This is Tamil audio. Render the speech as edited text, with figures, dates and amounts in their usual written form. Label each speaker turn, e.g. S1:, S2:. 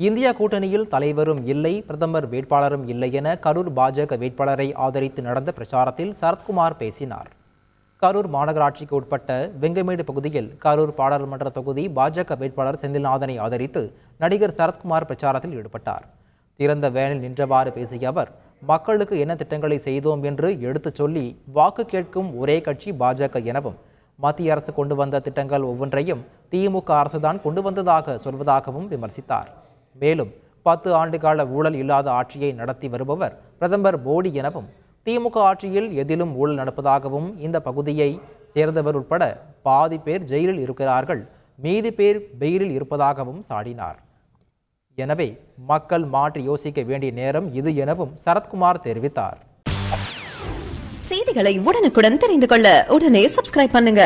S1: இந்தியா கூட்டணியில் தலைவரும் இல்லை, பிரதமர் வேட்பாளரும் இல்லை என கரூர் பாஜக வேட்பாளரை ஆதரித்து நடந்த பிரச்சாரத்தில் சரத்குமார் பேசினார். கரூர் மாநகராட்சிக்கு உட்பட்ட வெங்கமேடு பகுதியில் கரூர் பாராளுமன்ற தொகுதி பாஜக வேட்பாளர் செந்தில்நாதனை ஆதரித்து நடிகர் சரத்குமார் பிரச்சாரத்தில் ஈடுபட்டார். திறந்த வேனில் நின்றவாறு பேசிய அவர், மக்களுக்கு என்ன திட்டங்களை செய்தோம் என்று எடுத்துச் சொல்லி வாக்கு கேட்கும் ஒரே கட்சி பாஜக எனவும், மத்திய அரசு கொண்டு வந்த திட்டங்கள் ஒவ்வொன்றையும் திமுக அரசுதான் கொண்டு வந்ததாக சொல்வதாகவும் விமர்சித்தார். மேலும் 10 ஆண்டுகால ஊழல் இல்லாத ஆட்சியை நடத்தி வருபவர் பிரதமர் மோடி எனவும், திமுக ஆட்சியில் எதிலும் ஊழல் நடப்பதாகவும், இந்த பகுதியை சேர்ந்தவர் உட்பட பாதி பேர் ஜெயிலில் இருக்கிறார்கள், மீதி பேர் பெயிலில் இருப்பதாகவும் சாடினார். எனவே மக்கள் மாற்றி யோசிக்க வேண்டிய நேரம் இது எனவும் சரத்குமார் தெரிவித்தார்.
S2: செய்திகளை உடனுக்குடன் தெரிந்து கொள்ள உடனே சப்ஸ்கிரைப் பண்ணுங்க.